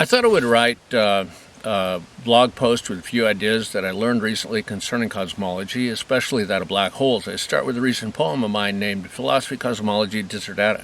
I thought I would write a blog post with a few ideas that I learned recently concerning cosmology, especially that of black holes. I start with a recent poem of mine named Philosophy, Cosmology, Dissertata.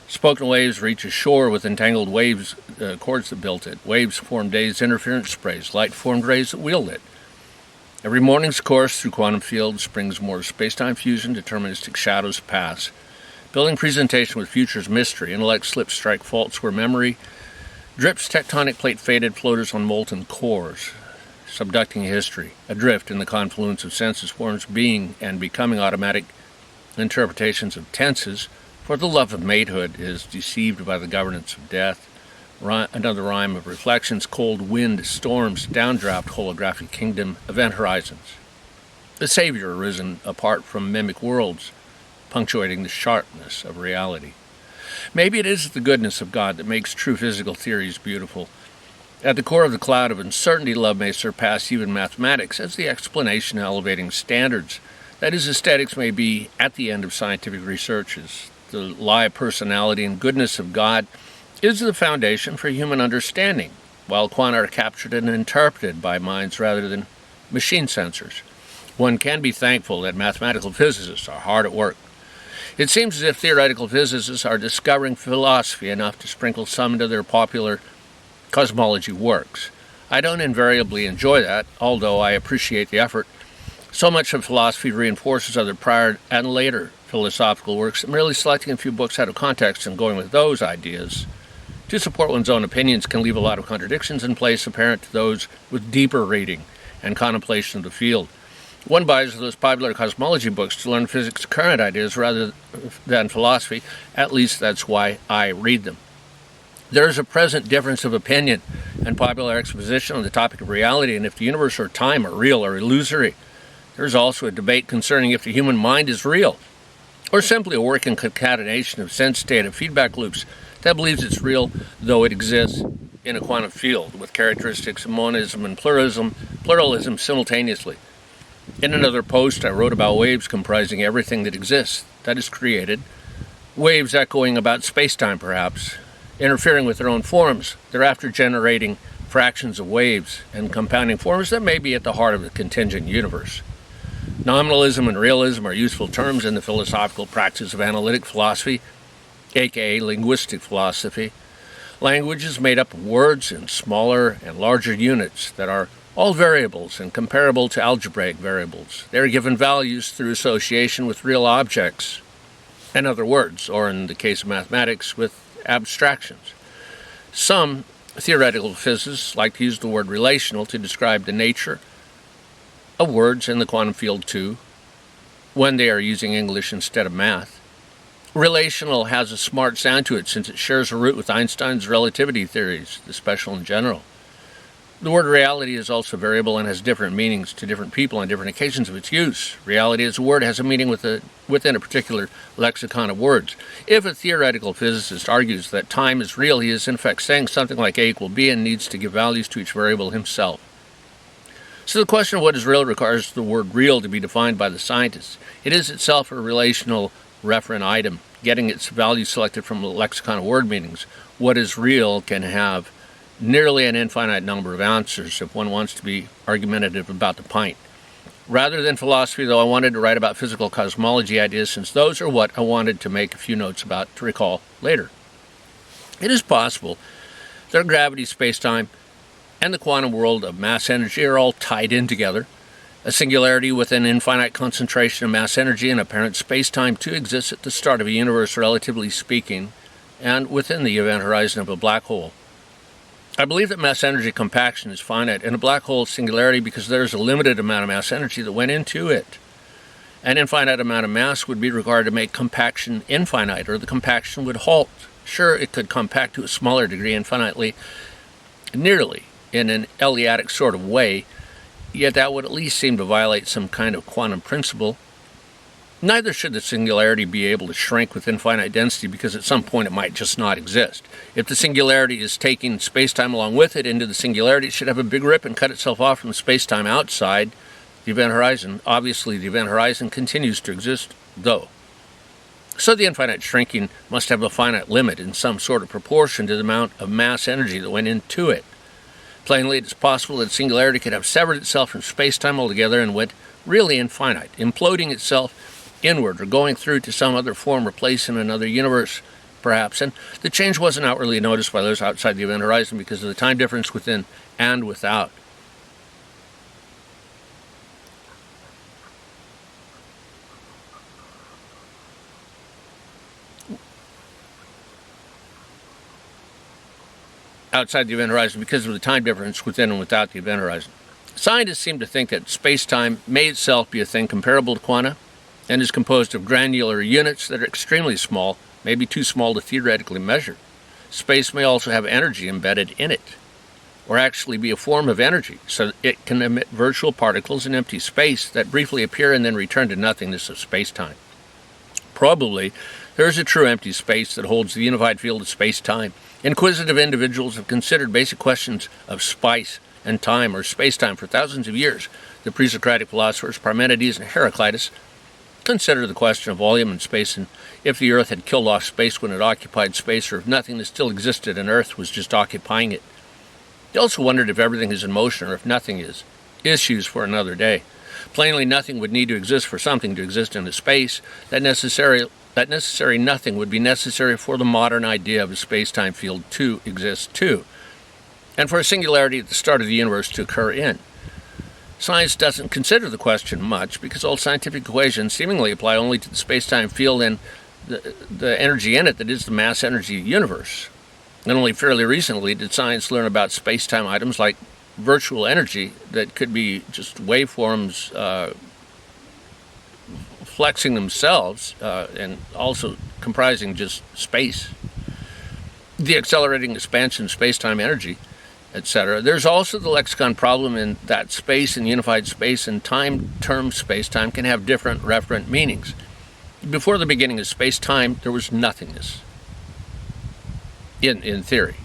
Spoken waves reach a shore with entangled waves, cords that built it. Waves form days' interference sprays. Light formed rays that wield it. Every morning's course through quantum fields brings more space-time fusion, deterministic shadows pass. Building presentation with future's mystery, intellect slips strike faults where memory drips tectonic plate faded floaters on molten cores. Subducting history, adrift in the confluence of senses forms being and becoming automatic interpretations of tenses, for the love of matehood is deceived by the governance of death. Another rhyme of reflections, cold wind, storms, downdraft, holographic kingdom, event horizons. The Savior arisen apart from mimic worlds, punctuating the sharpness of reality. Maybe it is the goodness of God that makes true physical theories beautiful. At the core of the cloud of uncertainty, love may surpass even mathematics as the explanation elevating standards. That is, aesthetics may be at the end of scientific researches. The lie of personality and goodness of God is the foundation for human understanding, while quanta are captured and interpreted by minds rather than machine sensors. One can be thankful that mathematical physicists are hard at work. It seems as if theoretical physicists are discovering philosophy enough to sprinkle some into their popular cosmology works. I don't invariably enjoy that, although I appreciate the effort. So much of philosophy reinforces other prior and later philosophical works that merely selecting a few books out of context and going with those ideas to support one's own opinions can leave a lot of contradictions in place apparent to those with deeper reading and contemplation of the field. One buys those popular cosmology books to learn physics' current ideas rather than philosophy. At least that's why I read them. There is a present difference of opinion and popular exposition on the topic of reality and if the universe or time are real or illusory. There is also a debate concerning if the human mind is real, or simply a working concatenation of sense data feedback loops that believes it's real, though it exists in a quantum field with characteristics of monism and pluralism simultaneously. In another post, I wrote about waves comprising everything that exists, that is created, waves echoing about space-time perhaps, interfering with their own forms, thereafter generating fractions of waves and compounding forms that may be at the heart of the contingent universe. Nominalism and realism are useful terms in the philosophical practice of analytic philosophy, aka linguistic philosophy. Language is made up of words in smaller and larger units that are all variables and comparable to algebraic variables. They are given values through association with real objects and other words, or in the case of mathematics, with abstractions. Some theoretical physicists like to use the word relational to describe the nature of words in the quantum field too, when they are using English instead of math. Relational has a smart sound to it since it shares a root with Einstein's relativity theories, the special and general. The word reality is also variable and has different meanings to different people on different occasions of its use. Reality as a word has a meaning within a particular lexicon of words. If a theoretical physicist argues that time is real, he is in effect saying something like A equal B and needs to give values to each variable himself. So the question of what is real requires the word real to be defined by the scientists. It is itself a relational referent item, getting its value selected from a lexicon of word meanings. What is real can have nearly an infinite number of answers if one wants to be argumentative about the pint. Rather than philosophy, though, I wanted to write about physical cosmology ideas since those are what I wanted to make a few notes about to recall later. It is possible that gravity, space-time, and the quantum world of mass energy are all tied in together. A singularity with an infinite concentration of mass energy and apparent space-time too exists at the start of a universe, relatively speaking, and within the event horizon of a black hole. I believe that mass energy compaction is finite in a black hole singularity because there is a limited amount of mass energy that went into it. An infinite amount of mass would be required to make compaction infinite, or the compaction would halt. Sure, it could compact to a smaller degree infinitely, nearly in an Eliadic sort of way, yet that would at least seem to violate some kind of quantum principle. Neither should the singularity be able to shrink with infinite density because at some point it might just not exist. If the singularity is taking space-time along with it into the singularity, it should have a big rip and cut itself off from space-time outside the event horizon. Obviously, the event horizon continues to exist, though. So the infinite shrinking must have a finite limit in some sort of proportion to the amount of mass energy that went into it. Plainly, it is possible that singularity could have severed itself from space-time altogether and went really infinite, imploding itself inward or going through to some other form or place in another universe, perhaps. And the change wasn't outwardly noticed by those outside the event horizon because of the time difference within and without. Outside the event horizon because of the time difference within and without the event horizon. Scientists seem to think that space-time may itself be a thing comparable to quanta and is composed of granular units that are extremely small, maybe too small to theoretically measure. Space may also have energy embedded in it, or actually be a form of energy, so that it can emit virtual particles in empty space that briefly appear and then return to nothingness of space-time. Probably, there is a true empty space that holds the unified field of space-time. Inquisitive individuals have considered basic questions of space and time, or space-time, for thousands of years. The pre-Socratic philosophers Parmenides and Heraclitus considered the question of volume and space, and if the Earth had killed off space when it occupied space, or if nothing that still existed on Earth was just occupying it. They also wondered if everything is in motion or if nothing is. Issues for another day. Plainly, nothing would need to exist for something to exist in a space. That necessary nothing would be necessary for the modern idea of a space-time field to exist too, and for a singularity at the start of the universe to occur in. Science doesn't consider the question much because all scientific equations seemingly apply only to the space-time field and the energy in it that is the mass energy universe. And only fairly recently did science learn about space-time items like virtual energy that could be just waveforms flexing themselves and also comprising just space. The accelerating expansion of space-time energy, etc. There's also the lexicon problem in that space and unified space and time term space-time can have different referent meanings. Before the beginning of space-time, there was nothingness, in theory.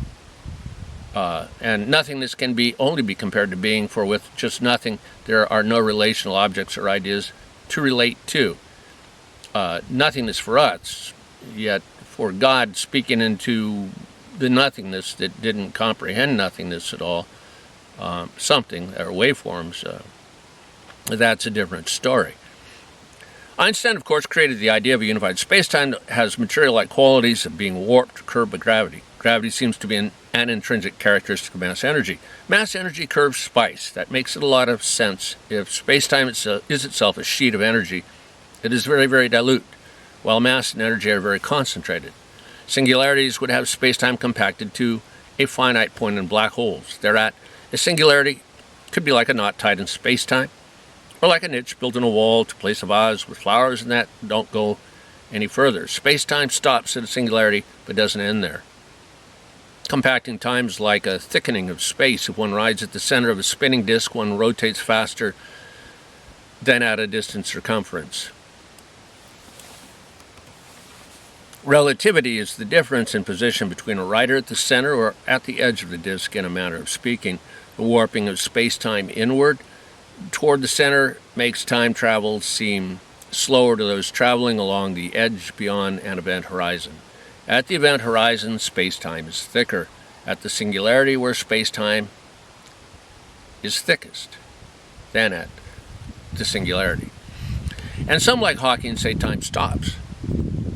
And nothingness can only be compared to being, for with just nothing, there are no relational objects or ideas to relate to. Nothingness for us, yet for God speaking into the nothingness that didn't comprehend nothingness at all, something, or waveforms, that's a different story. Einstein, of course, created the idea of a unified spacetime that has material-like qualities of being warped or curved by gravity. Gravity seems to be an intrinsic characteristic of mass energy. Mass energy curves space. That makes it a lot of sense. If spacetime is itself a sheet of energy, it is very, very dilute, while mass and energy are very concentrated. Singularities would have spacetime compacted to a finite point in black holes. Thereat, a singularity could be like a knot tied in spacetime, or like a niche built in a wall to place a vase with flowers and that don't go any further. Space-time stops at a singularity but doesn't end there. Compacting time is like a thickening of space. If one rides at the center of a spinning disk, one rotates faster than at a distant circumference. Relativity is the difference in position between a rider at the center or at the edge of the disk, in a manner of speaking. The warping of space-time inward toward the center makes time travel seem slower to those traveling along the edge beyond an event horizon. At the event horizon, space-time is thicker. At the singularity, where space-time is thickest, than at the singularity. And some, like Hawking, say time stops.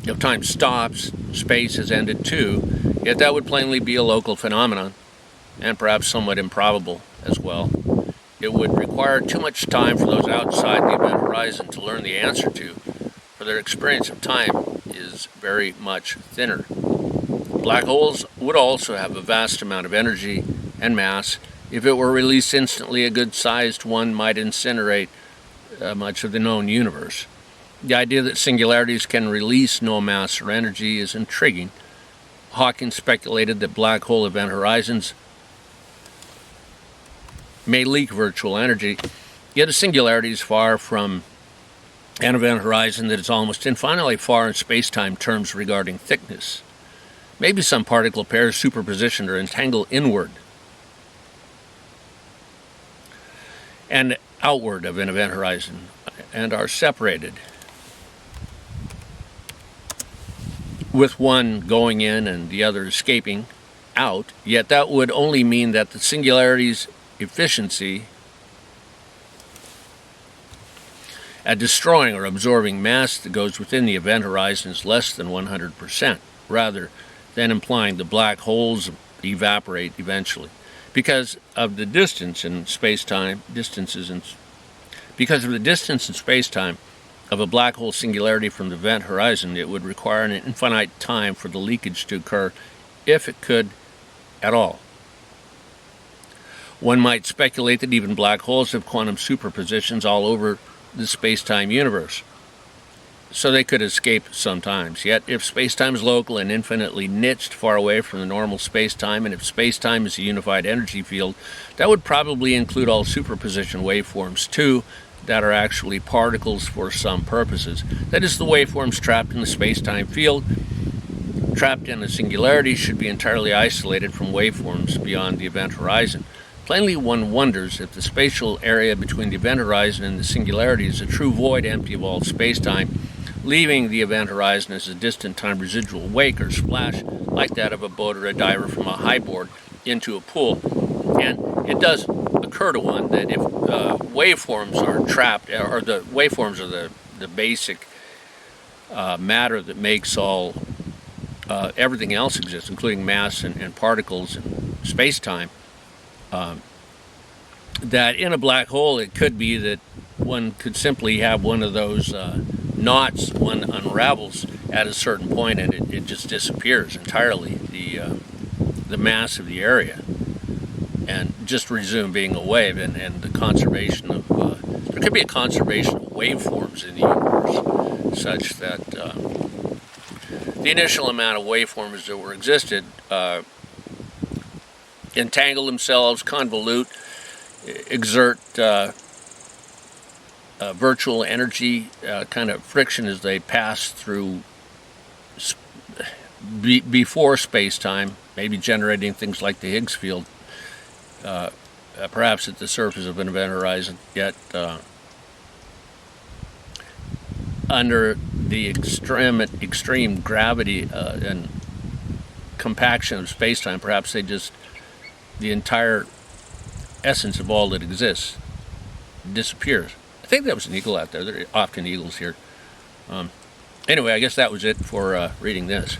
If time stops, space has ended too, yet that would plainly be a local phenomenon, and perhaps somewhat improbable as well. It would require too much time for those outside the event horizon to learn the answer to, for their experience of time is very much thinner. Black holes would also have a vast amount of energy and mass. If it were released instantly, a good-sized one might incinerate much of the known universe. The idea that singularities can release no mass or energy is intriguing. Hawking speculated that black hole event horizons may leak virtual energy, yet a singularity is far from an event horizon that is almost infinitely far in space-time terms regarding thickness. Maybe some particle pairs superposition or entangle inward and outward of an event horizon and are separated. with one going in and the other escaping out, yet that would only mean that the singularity's efficiency at destroying or absorbing mass that goes within the event horizon is less than 100%, rather than implying the black holes evaporate eventually. Because of the distance in space-time, because of the distance in space-time of a black hole singularity from the event horizon, it would require an infinite time for the leakage to occur, if it could at all. One might speculate that even black holes have quantum superpositions all over the space-time universe, so they could escape sometimes. Yet, if space-time is local and infinitely niched far away from the normal space-time, and if space-time is a unified energy field, that would probably include all superposition waveforms too, that are actually particles for some purposes. That is, the waveforms trapped in the space-time field, trapped in a singularity, should be entirely isolated from waveforms beyond the event horizon. Plainly, one wonders if the spatial area between the event horizon and the singularity is a true void empty of all space-time, leaving the event horizon as a distant time residual wake or splash like that of a boat or a diver from a high board into a pool. And it does occur to one that if waveforms are trapped, or the waveforms are the basic matter that makes all everything else exist, including mass and particles and space-time, that in a black hole it could be that one could simply have one of those knots one unravels at a certain point, and it just disappears entirely, the mass of the area, and just resume being a wave, and the conservation of there could be a conservation of waveforms in the universe such that the initial amount of waveforms that were existed entangle themselves, convolute, exert virtual energy kind of friction as they pass through before space-time, maybe generating things like the Higgs field, perhaps at the surface of an event horizon, yet under the extreme gravity and compaction of space-time, perhaps the entire essence of all that exists disappears. I think that was an eagle out there. There are often eagles here. Anyway, I guess that was it for reading this.